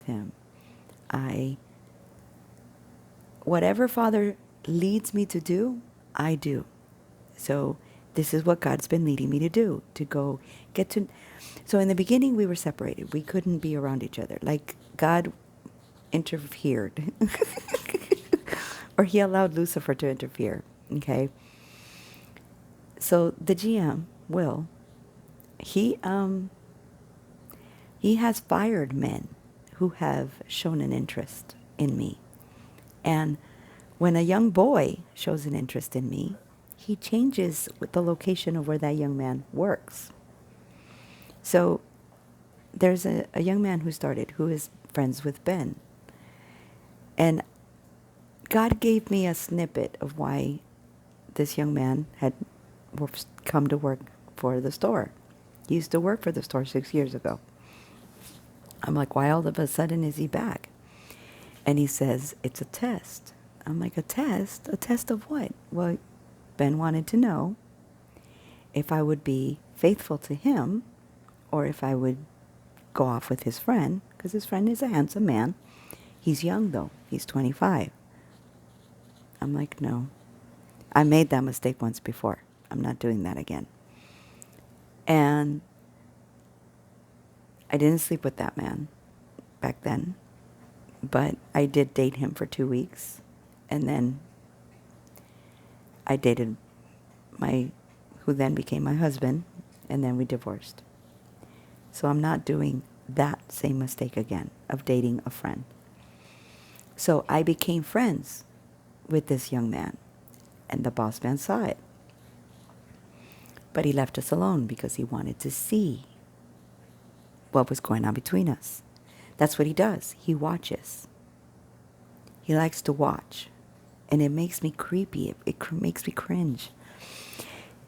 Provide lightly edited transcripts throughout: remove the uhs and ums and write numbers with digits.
him. I, whatever Father leads me to do, I do. So this is what God's been leading me to do, to go get to. So in the beginning, we were separated. We couldn't be around each other. Like God interfered, or he allowed Lucifer to interfere. Okay. So the GM, Will, he he has fired men who have shown an interest in me. And when a young boy shows an interest in me, he changes with the location of where that young man works. So there's a young man who started who is friends with Ben. And God gave me a snippet of why this young man had come to work for the store. He used to work for the store 6 years ago. I'm like, why all of a sudden is he back? And he says, it's a test. I'm like, a test? A test of what? Well, Ben wanted to know if I would be faithful to him or if I would go off with his friend, because his friend is a handsome man. He's young, though. He's 25. I'm like, no. I made that mistake once before. I'm not doing that again. And I didn't sleep with that man back then, but I did date him for 2 weeks. And then I dated who then became my husband, and then we divorced. So I'm not doing that same mistake again of dating a friend. So I became friends with this young man, and the boss man saw it. But he left us alone because he wanted to see what was going on between us. That's what he does. He watches. He likes to watch. And it makes me creepy. It makes me cringe.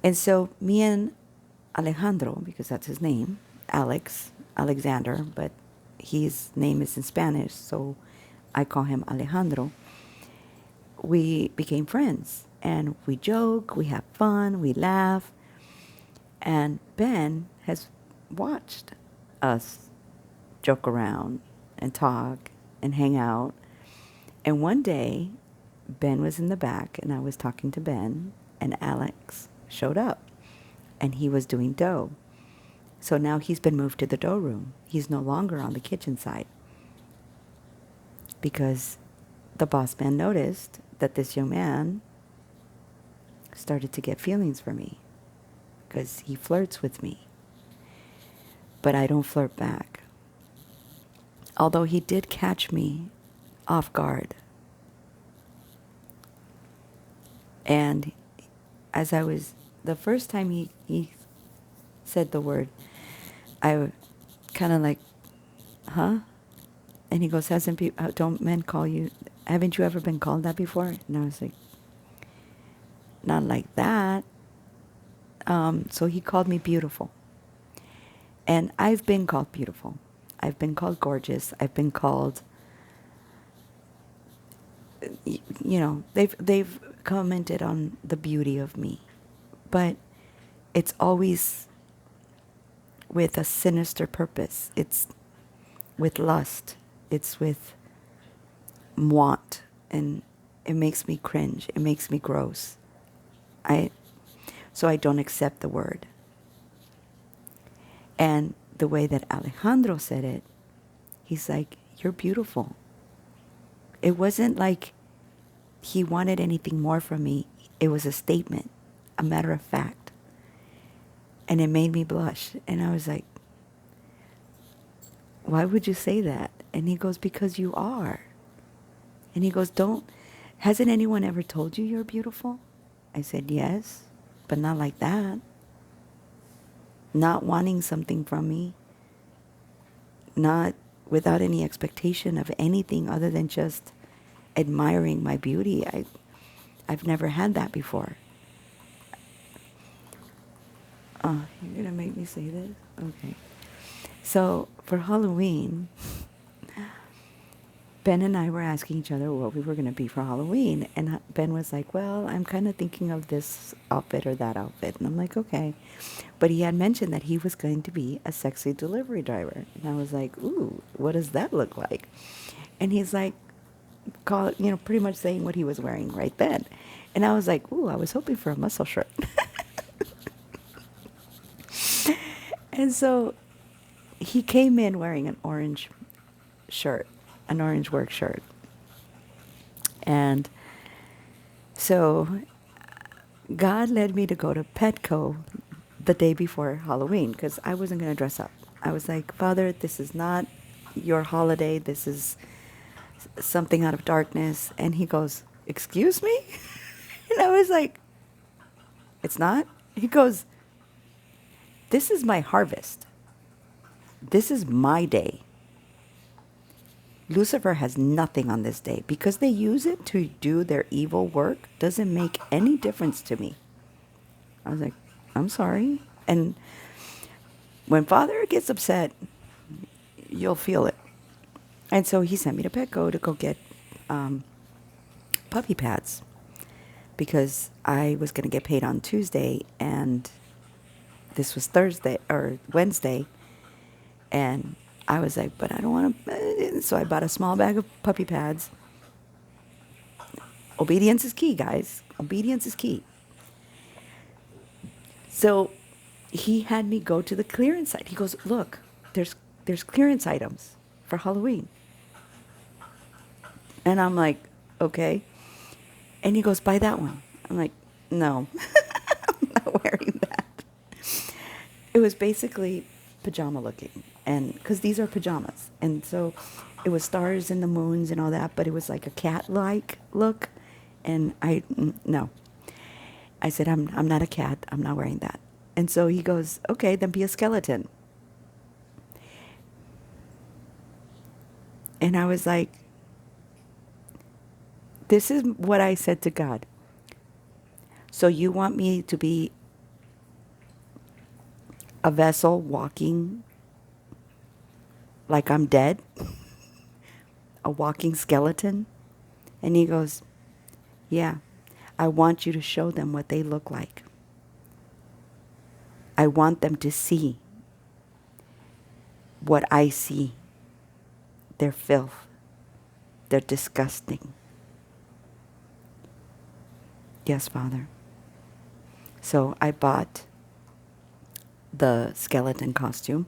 And so me and Alejandro, because that's his name, Alexander, but his name is in Spanish, so I call him Alejandro. We became friends. And we joke, we have fun, we laugh. And Ben has watched us joke around and talk and hang out. And one day, Ben was in the back and I was talking to Ben, and Alex showed up and he was doing dough. So now he's been moved to the dough room. He's no longer on the kitchen side because the boss man noticed that this young man started to get feelings for me because he flirts with me. But I don't flirt back. Although he did catch me off guard. And as I was, the first time he said the word, I kind of like, huh? And he goes, don't men call you, haven't you ever been called that before? And I was like, not like that. So he called me beautiful. And I've been called beautiful. I've been called gorgeous. I've been called, they've commented on the beauty of me. But it's always with a sinister purpose. It's with lust. It's with want. And it makes me cringe. It makes me gross. So I don't accept the word. And the way that Alejandro said it, he's like, you're beautiful. It wasn't like he wanted anything more from me. It was a statement, a matter of fact. And it made me blush. And I was like, why would you say that? And he goes, because you are. And he goes, hasn't anyone ever told you you're beautiful? I said, yes, but not like that. Not wanting something from me. Not without any expectation of anything other than just admiring my beauty. I've never had that before. Oh, you're going to make me say this? Okay. So for Halloween, Ben and I were asking each other what we were going to be for Halloween. And Ben was like, well, I'm kind of thinking of this outfit or that outfit. And I'm like, okay. But he had mentioned that he was going to be a sexy delivery driver. And I was like, ooh, what does that look like? And he's like, pretty much saying what he was wearing right then. And I was like, ooh, I was hoping for a muscle shirt. And so he came in wearing an orange shirt, an orange work shirt. And so God led me to go to Petco the day before Halloween because I wasn't going to dress up. I was like, Father, this is not your holiday. This is something out of darkness. And he goes, excuse me? And I was like, it's not? He goes, this is my harvest. This is my day. Lucifer has nothing on this day. Because they use it to do their evil work doesn't make any difference to me. I was like, I'm sorry. And when Father gets upset, you'll feel it. And so he sent me to Petco to go get puppy pads because I was going to get paid on Tuesday and this was Thursday or Wednesday. And I was like, but I don't want to. So I bought a small bag of puppy pads. Obedience is key, guys. Obedience is key. So he had me go to the clearance site. He goes, look, there's clearance items for Halloween. And I'm like, okay. And he goes, buy that one. I'm like, no, I'm not wearing that. It was basically pajama looking. And because these are pajamas. And so it was stars and the moons and all that, but it was like a cat-like look. And no. I said, I'm not a cat. I'm not wearing that. And so he goes, okay, then be a skeleton. And I was like, this is what I said to God. So you want me to be a vessel walking like I'm dead? A walking skeleton? And he goes, yeah, I want you to show them what they look like. I want them to see what I see. They're filth. They're disgusting. Yes, Father. So I bought the skeleton costume.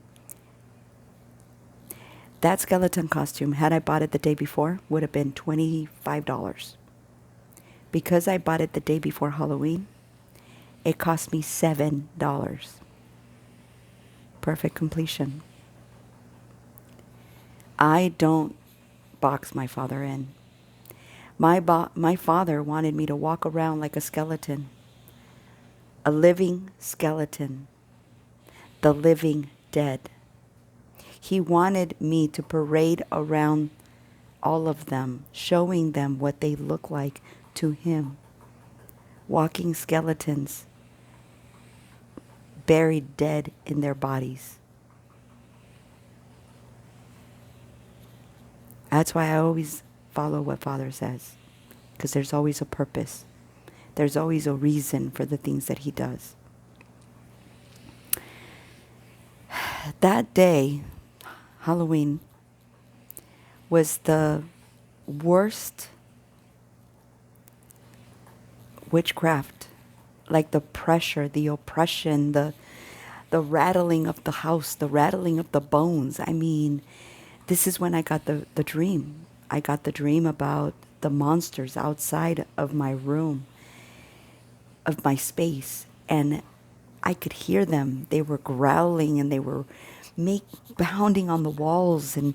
That skeleton costume, had I bought it the day before, would have been $25. Because I bought it the day before Halloween, it cost me $7. Perfect completion. I don't box my father in. My father wanted me to walk around like a skeleton. A living skeleton. The living dead. He wanted me to parade around all of them, showing them what they look like to him. Walking skeletons, buried dead in their bodies. That's why I always follow what Father says, because there's always a purpose. There's always a reason for the things that he does. That day, Halloween, was the worst witchcraft. Like the pressure, the oppression, the rattling of the house, the rattling of the bones. I mean, this is when I got the dream. I got the dream about the monsters outside of my room, of my space. And I could hear them. They were growling and they were pounding on the walls. And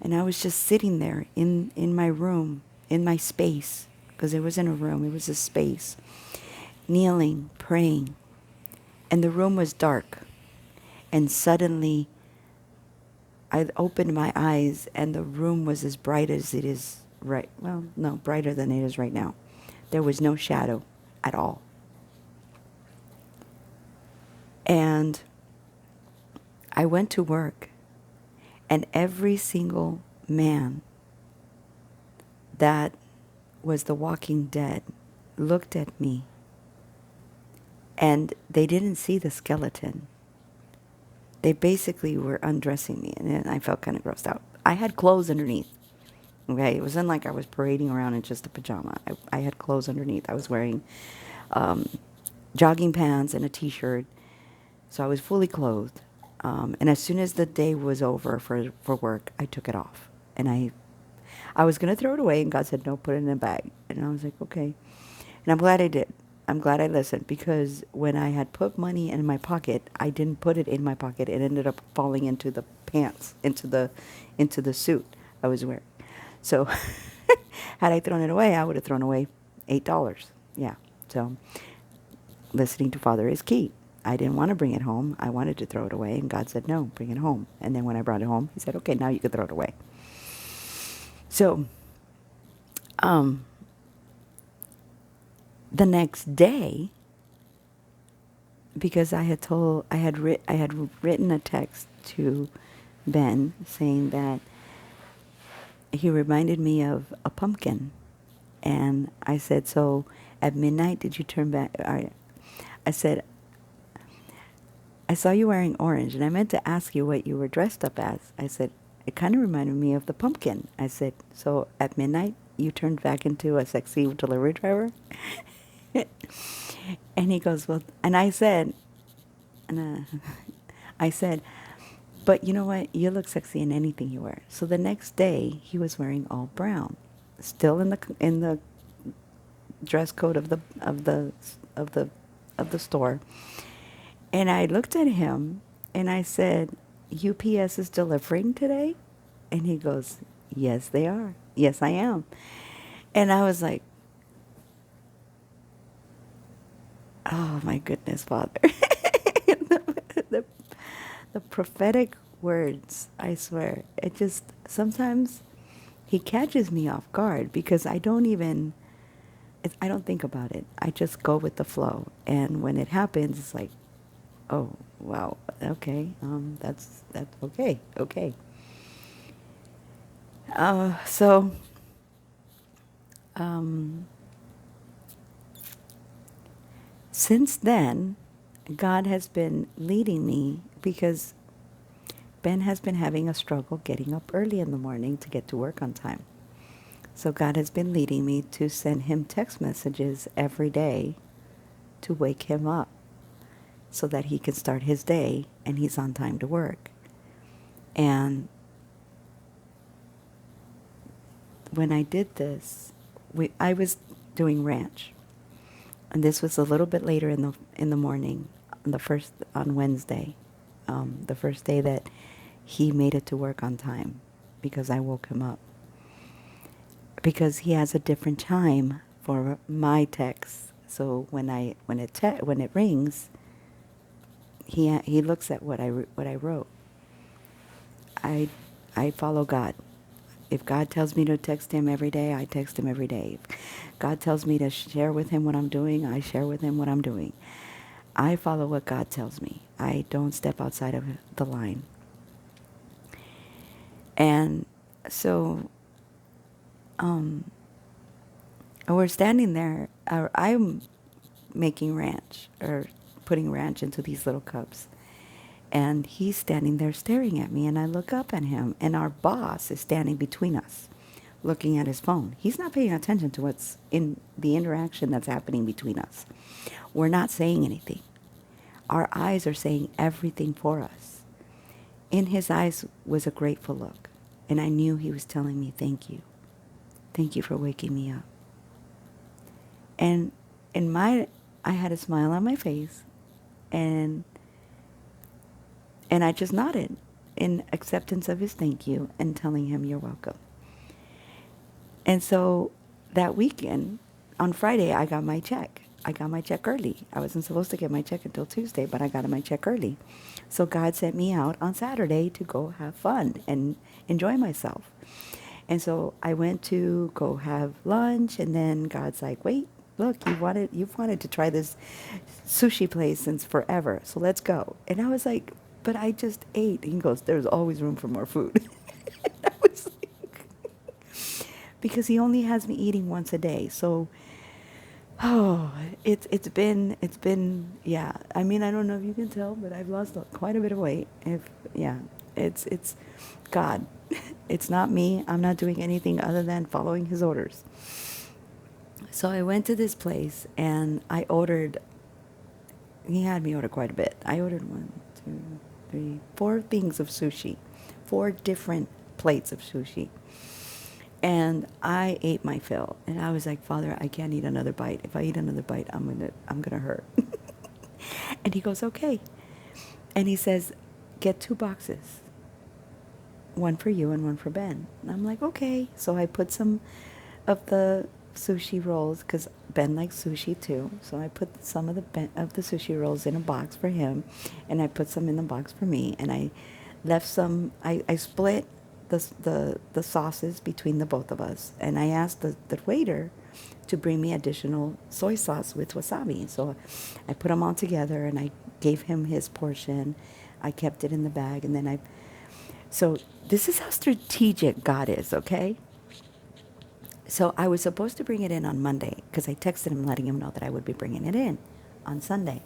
I was just sitting there in my room, in my space, because it wasn't a room, it was a space, kneeling, praying. And the room was dark. And suddenly, I opened my eyes and the room was as bright as it is right, well, no, brighter than it is right now. There was no shadow at all. And I went to work and every single man that was the Walking Dead looked at me, and they didn't see the skeleton. They basically were undressing me, and then I felt kind of grossed out. I had clothes underneath. Okay, it wasn't like I was parading around in just a pajama. I had clothes underneath. I was wearing jogging pants and a t-shirt, so I was fully clothed. And as soon as the day was over for work, I took it off, and I was gonna throw it away, and God said, "No, put it in a bag." And I was like, "Okay." And I'm glad I did. I'm glad I listened, because when I had put money in my pocket, I didn't put it in my pocket. It ended up falling into the pants, into the suit I was wearing. So had I thrown it away, I would have thrown away $8. Yeah. So listening to Father is key. I didn't want to bring it home. I wanted to throw it away, and God said, "No, bring it home." And then when I brought it home, He said, "Okay, now you can throw it away." So the next day, because I had written a text to Ben saying that he reminded me of a pumpkin, and I said, "So at midnight, did you turn back?" I said, "I saw you wearing orange, and I meant to ask you what you were dressed up as." I said, "It kind of reminded me of the pumpkin." I said, "So at midnight, you turned back into a sexy delivery driver?" And he goes, "Well," and I said, and I said, "But you know what? You look sexy in anything you wear." So the next day, he was wearing all brown, still in the dress code of the store. And I looked at him, and I said, "UPS is delivering today?" And he goes, "Yes, they are. Yes, I am." And I was like, "Oh my goodness, Father." the, the prophetic words, I swear. It just, sometimes He catches me off guard, because I don't think about it. I just go with the flow. And when it happens, it's like, "Oh, wow, okay, that's okay, okay." So, since then, God has been leading me, because Ben has been having a struggle getting up early in the morning to get to work on time. So God has been leading me to send him text messages every day to wake him up, so that he can start his day and he's on time to work. And when I did this, I was doing ranch, and this was a little bit later in the morning, on Wednesday, the first day that he made it to work on time, because I woke him up, because he has a different time for my texts. So when it rings, he looks at what I wrote. I follow God. If God tells me to text him every day, I text him every day. If God tells me to share with him what I'm doing, I share with him what I'm doing. I follow what God tells me. I don't step outside of the line. And so we're standing there. I'm making ranch, or putting ranch into these little cups. And he's standing there staring at me, and I look up at him, and our boss is standing between us, looking at his phone. He's not paying attention to what's in the interaction that's happening between us. We're not saying anything. Our eyes are saying everything for us. In his eyes was a grateful look, and I knew he was telling me, "Thank you. Thank you for waking me up." And I had a smile on my face, and I just nodded in acceptance of his thank you, and telling him, "You're welcome." And so that weekend, on Friday, I got my check. I got my check early. I wasn't supposed to get my check until Tuesday, but I got my check early. So God sent me out on Saturday to go have fun and enjoy myself. And so I went to go have lunch, and then God's like, "Wait, look, you've wanted to try this sushi place since forever, so let's go." And I was like, "But I just ate." And he goes, "There's always room for more food." I was like, because he only has me eating once a day. So, oh, it's been yeah. I mean, I don't know if you can tell, but I've lost quite a bit of weight. If yeah, it's God. It's not me. I'm not doing anything other than following his orders. So I went to this place and I ordered. He had me order quite a bit. I ordered one, two, three, four things of sushi, four different plates of sushi. And I ate my fill, and I was like, Father, I can't eat another bite. If I eat another bite, I'm gonna hurt. And he goes, okay. And he says, get 2 boxes, one for you and one for Ben. And I'm like, okay. So I put some of the sushi rolls, because Ben likes sushi too. So I put some of the sushi rolls in a box for him, and I put some in the box for me. And I left some. I split the sauces between the both of us, and I asked the waiter to bring me additional soy sauce with wasabi. So I put them all together, and I gave him his portion. I kept it in the bag, and then so this is how strategic God is, okay? So I was supposed to bring it in on Monday because I texted him letting him know that I would be bringing it in on Sunday,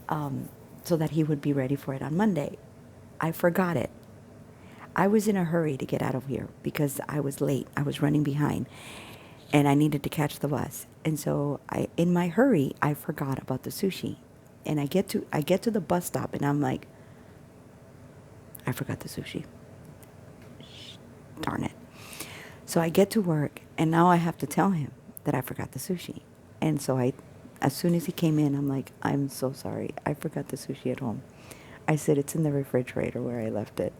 so that he would be ready for it on Monday. I forgot it. I was in a hurry to get out of here because I was late. I was running behind and I needed to catch the bus. And so in my hurry, I forgot about the sushi. And I get to the bus stop and I'm like, I forgot the sushi. Darn it. So I get to work and now I have to tell him that I forgot the sushi. And so as soon as he came in, I'm like, I'm so sorry. I forgot the sushi at home. I said, it's in the refrigerator where I left it.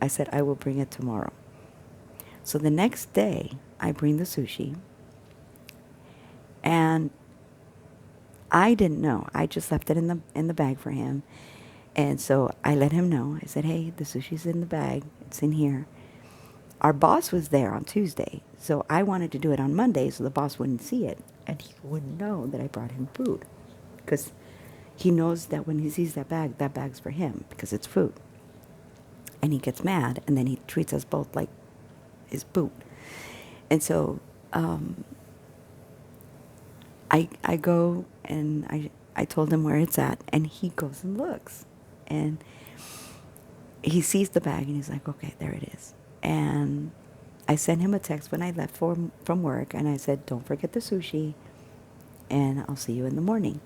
I said, I will bring it tomorrow. So the next day, I bring the sushi. And I didn't know. I just left it in the bag for him. And so I let him know. I said, hey, the sushi's in the bag. It's in here. Our boss was there on Tuesday. So I wanted to do it on Monday so the boss wouldn't see it. And he wouldn't know that I brought him food. Because he knows that when he sees that bag's for him because it's food. And he gets mad, and then he treats us both like his boot. And so I go and I told him where it's at, and he goes and looks. And he sees the bag, and he's like, okay, there it is. And I sent him a text when I left from work, and I said, don't forget the sushi, and I'll see you in the morning.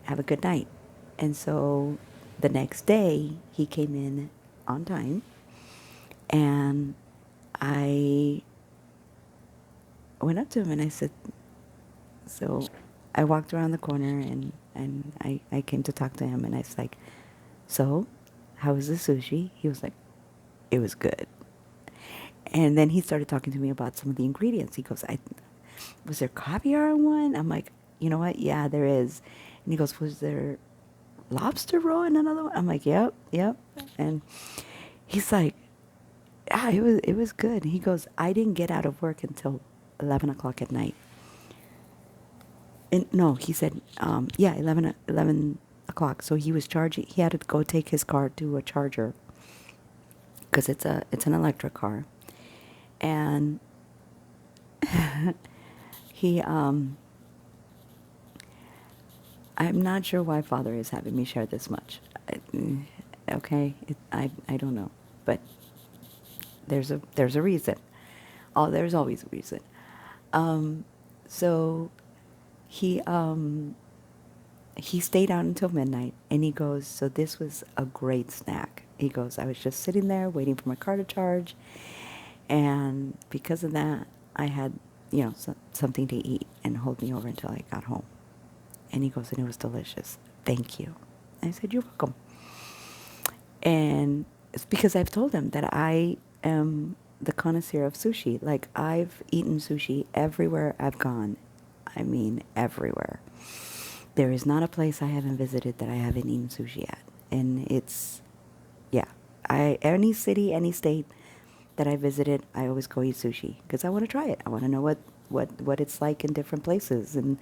Have a good night. And so the next day, he came in on time, and I went up to him and I said, so I walked around the corner and I came to talk to him, and I was like, so how was the sushi? He was like, it was good. And then he started talking to me about some of the ingredients. He goes, was there caviar in one? I'm like, you know what? Yeah, there is. And he goes, was there lobster roll in another one? I'm like, yep. And he's like, yeah, it was good. He goes, I didn't get out of work until 11 o'clock at night. And no, he said, 11 o'clock. So he was charging. He had to go take his car to a charger because it's an electric car. And he, I'm not sure why Father is having me share this much. Okay, I don't know, but there's a reason. Oh, there's always a reason. So he stayed out until midnight, and he goes, so this was a great snack. He goes, I was just sitting there waiting for my car to charge, and because of that, I had, something to eat and hold me over until I got home. And he goes, and it was delicious. Thank you. I said, you're welcome. And it's because I've told him that I am the connoisseur of sushi. Like, I've eaten sushi everywhere I've gone. I mean, everywhere. There is not a place I haven't visited that I haven't eaten sushi at. And it's, yeah. Any city, any state that I visited, I always go eat sushi because I want to try it. I want to know what it's like in different places and,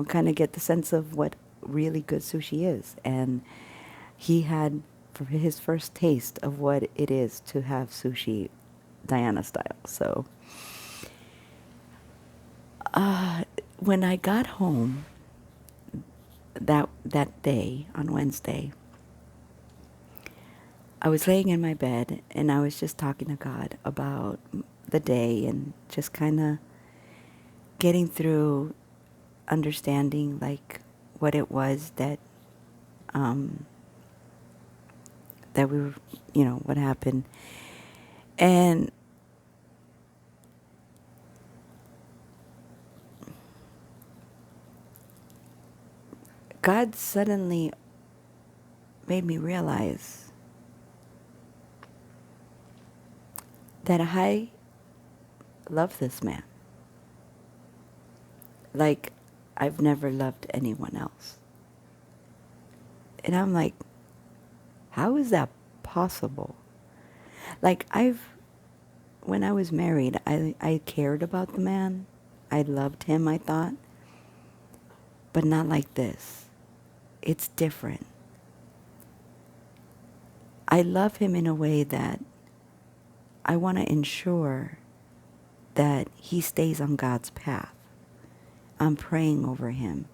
kind of get the sense of what really good sushi is. And he had, for his first taste of what it is to have sushi Diana style. So When I got home that day on Wednesday, I was laying in my bed and I was just talking to God about the day and just kind of getting through understanding like what it was that that we were, what happened. And God suddenly made me realize that I love this man like I've never loved anyone else. And I'm like, how is that possible? Like when I was married, I cared about the man. I loved him, I thought, but not like this. It's different. I love him in a way that I want to ensure that he stays on God's path. I'm praying over him.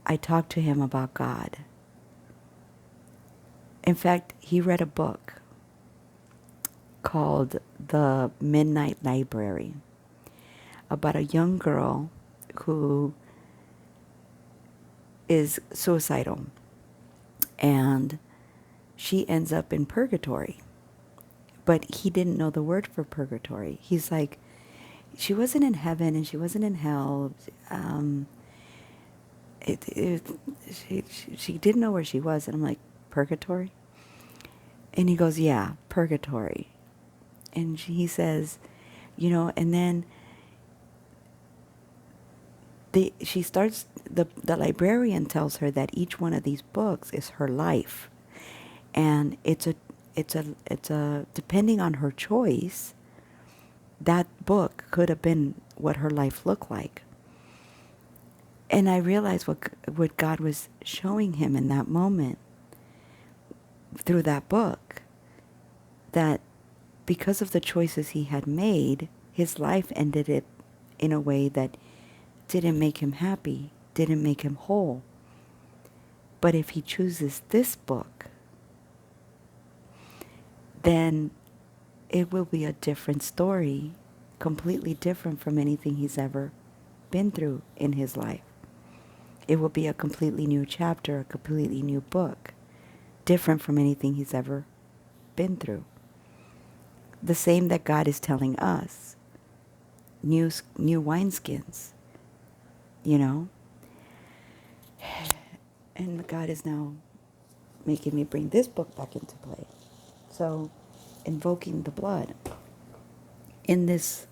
I talk to him about God. In fact, he read a book called The Midnight Library about a young girl who is suicidal and she ends up in purgatory. But he didn't know the word for purgatory. He's like, she wasn't in heaven and she wasn't in hell. It, it, she didn't know where she was. And I'm like, purgatory? And he goes, yeah, purgatory. And he says, and then she starts, the librarian tells her that each one of these books is her life. And it's a depending on her choice, that book could have been what her life looked like. And I realized what God was showing him in that moment through that book, that because of the choices he had made, his life ended it in a way that didn't make him happy, didn't make him whole. But if he chooses this book, then it will be a different story, completely different from anything he's ever been through in his life. It will be a completely new chapter, a completely new book, different from anything he's ever been through. The same that God is telling us, new wineskins, And God is now making me bring this book back into play. So, invoking the blood in this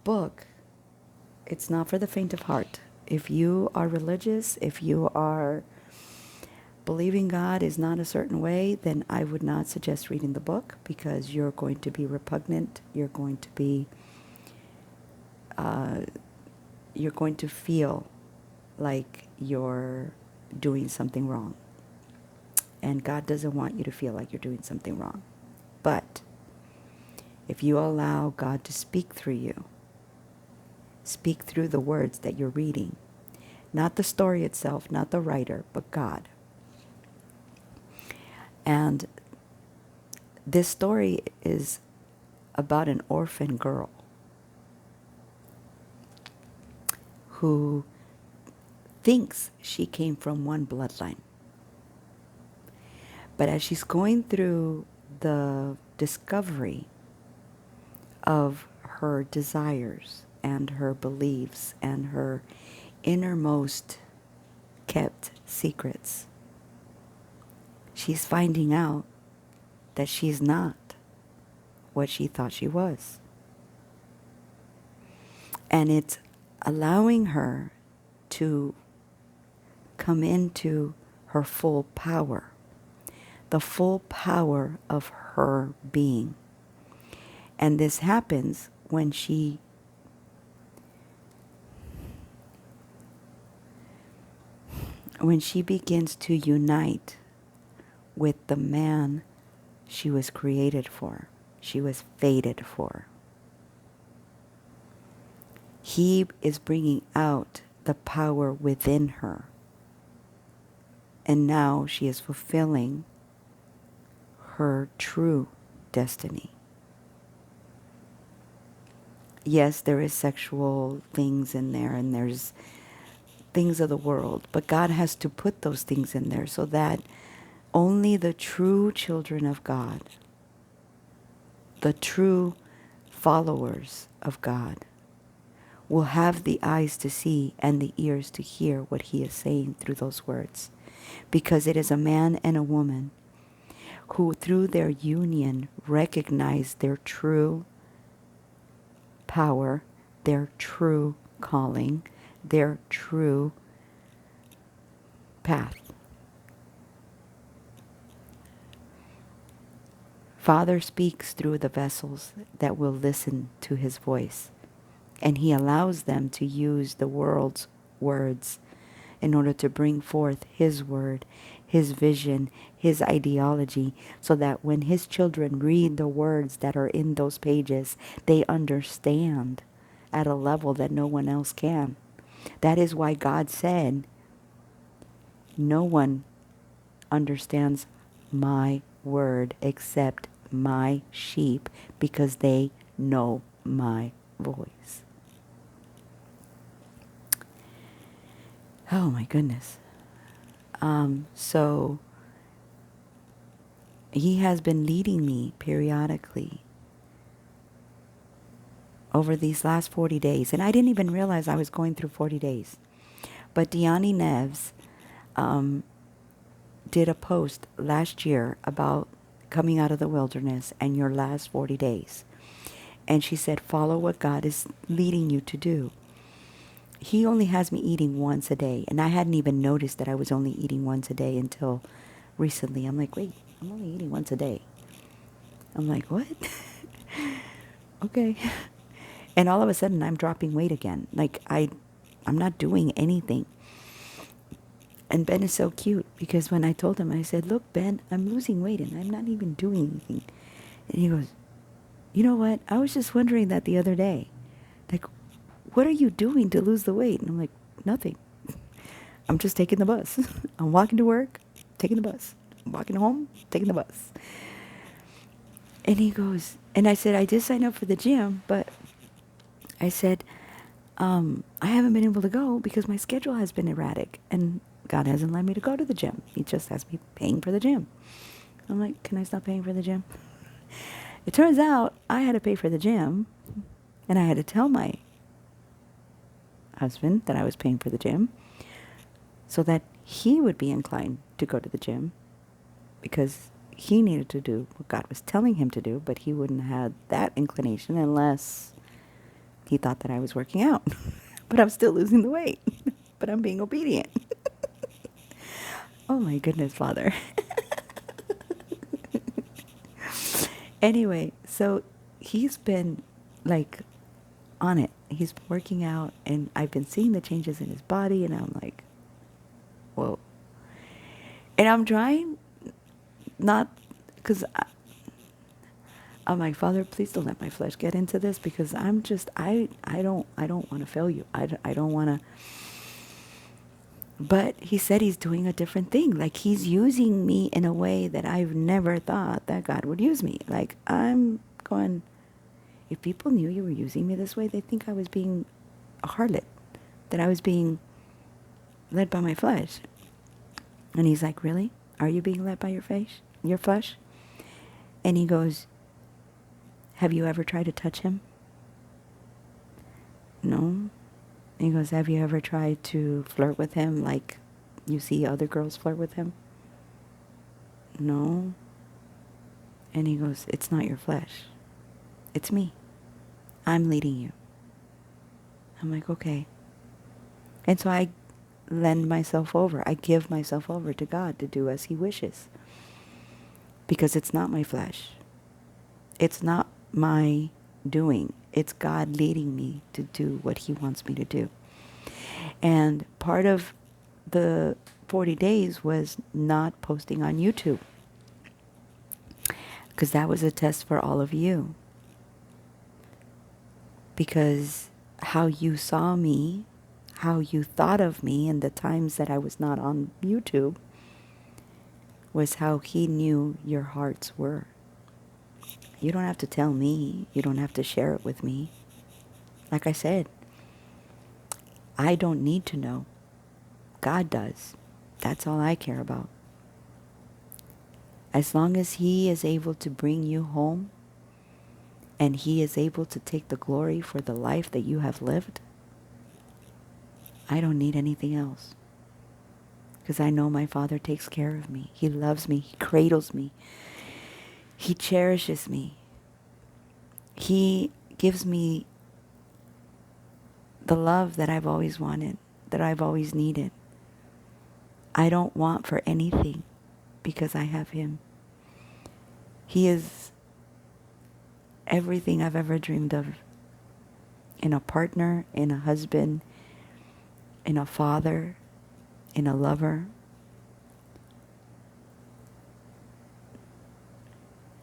book, it's not for the faint of heart. If you are religious, if you are believing God is not a certain way, then I would not suggest reading the book, because you're going to be repugnant. You're going to be, you're going to feel like you're doing something wrong. And God doesn't want you to feel like you're doing something wrong. But if you allow God to speak through you, speak through the words that you're reading, not the story itself, not the writer, but God. And this story is about an orphan girl who thinks she came from one bloodline. But as she's going through the discovery of her desires and her beliefs and her innermost kept secrets, she's finding out that she's not what she thought she was. And it's allowing her to come into her full power, the full power of her being. And this happens when she begins to unite with the man she was created for, she was fated for. He is bringing out the power within her. And now she is fulfilling her true destiny. Yes, there is sexual things in there, and there's things of the world, but God has to put those things in there so that only the true children of God, the true followers of God, will have the eyes to see and the ears to hear what he is saying through those words. Because it is a man and a woman who through their union recognize their true power, their true calling, their true path. Father speaks through the vessels that will listen to his voice, and he allows them to use the world's words in order to bring forth his word, his vision, his ideology, so that when his children read the words that are in those pages, they understand at a level that no one else can. That is why God said, no one understands my word except my sheep, because they know my voice. Oh my goodness. So he has been leading me periodically over these last 40 days. And I didn't even realize I was going through 40 days. But Diani Neves did a post last year about coming out of the wilderness and your last 40 days. And she said, follow what God is leading you to do. He only has me eating once a day. And I hadn't even noticed that I was only eating once a day until recently. I'm like, wait, I'm only eating once a day. I'm like, what? Okay. And all of a sudden I'm dropping weight again. Like I'm not doing anything. And Ben is so cute because when I told him, I said, look, Ben, I'm losing weight and I'm not even doing anything. And he goes, you know what? I was just wondering that the other day. Like, what are you doing to lose the weight? And I'm like, nothing. I'm just taking the bus. I'm walking to work, taking the bus. I'm walking home, taking the bus. And he goes, and I said, I did sign up for the gym, but I said, I haven't been able to go because my schedule has been erratic and God hasn't let me to go to the gym. He just has me paying for the gym. I'm like, can I stop paying for the gym? It turns out I had to pay for the gym, and I had to tell my husband that I was paying for the gym so that he would be inclined to go to the gym, because he needed to do what God was telling him to do, but he wouldn't have that inclination unless he thought that I was working out. But I'm still losing the weight. But I'm being obedient. Oh my goodness, Father. Anyway, so he's been like on it. He's working out, and I've been seeing the changes in his body, and I'm like, whoa. And I'm trying not, because I'm like, Father, please don't let my flesh get into this, because I'm just, I don't want to fail you. I don't want to. But he said he's doing a different thing. Like, he's using me in a way that I've never thought that God would use me. Like, I'm going, if people knew you were using me this way, they'd think I was being a harlot, that I was being led by my flesh. And he's like, really? Are you being led by your flesh? And he goes, have you ever tried to touch him? No. And he goes, have you ever tried to flirt with him like you see other girls flirt with him? No. And he goes, it's not your flesh. It's me. I'm leading you. I'm like, okay. And so I lend myself over. I give myself over to God to do as he wishes. Because it's not my flesh. It's not my doing. It's God leading me to do what he wants me to do. And part of the 40 days was not posting on YouTube, because that was a test for all of you. Because how you saw me, how you thought of me in the times that I was not on YouTube, was how he knew your hearts were. You don't have to tell me. You don't have to share it with me. Like I said, I don't need to know. God does. That's all I care about. As long as he is able to bring you home and he is able to take the glory for the life that you have lived, I don't need anything else. Because I know my Father takes care of me. He loves me. He cradles me. He cherishes me. He gives me the love that I've always wanted, that I've always needed. I don't want for anything because I have him. He is everything I've ever dreamed of. In a partner, in a husband, in a father, in a lover.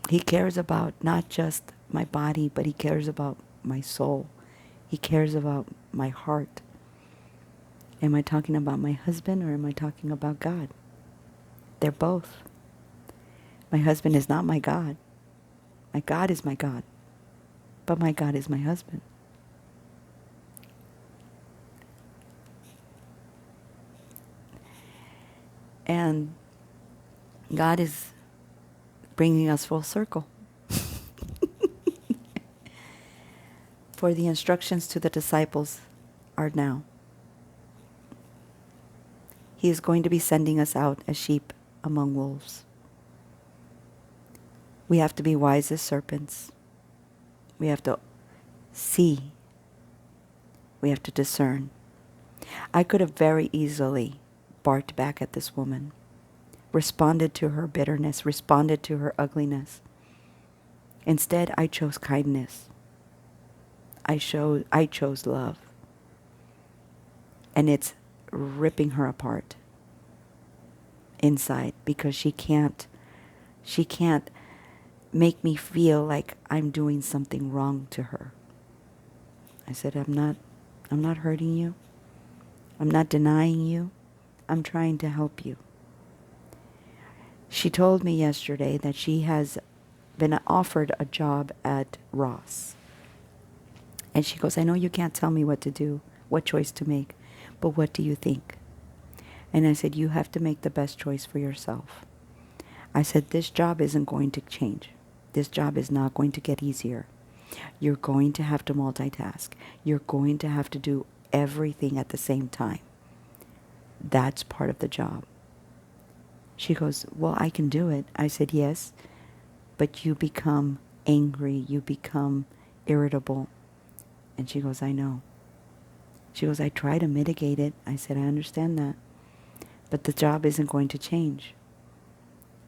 He cares about not just my body, but he cares about my soul. He cares about my heart. Am I talking about my husband or am I talking about God? They're both. My husband is not my God. My God is my God. But my God is my husband. And God is bringing us full circle. For the instructions to the disciples are now. He is going to be sending us out as sheep among wolves. We have to be wise as serpents. We have to see. We have to discern. I could have very easily barked back at this woman, responded to her bitterness, responded to her ugliness. Instead, I chose kindness. I chose love. And it's ripping her apart inside because she can't make me feel like I'm doing something wrong to her. I said, I'm not hurting you. I'm not denying you. I'm trying to help you. She told me yesterday that she has been offered a job at Ross. And she goes, I know you can't tell me what to do, what choice to make, but what do you think? And I said, you have to make the best choice for yourself. I said, this job isn't going to change. This job is not going to get easier. You're going to have to multitask. You're going to have to do everything at the same time. That's part of the job. She goes, well, I can do it. I said, yes, but you become angry. You become irritable. And she goes, I know. She goes, I try to mitigate it. I said, I understand that. But the job isn't going to change.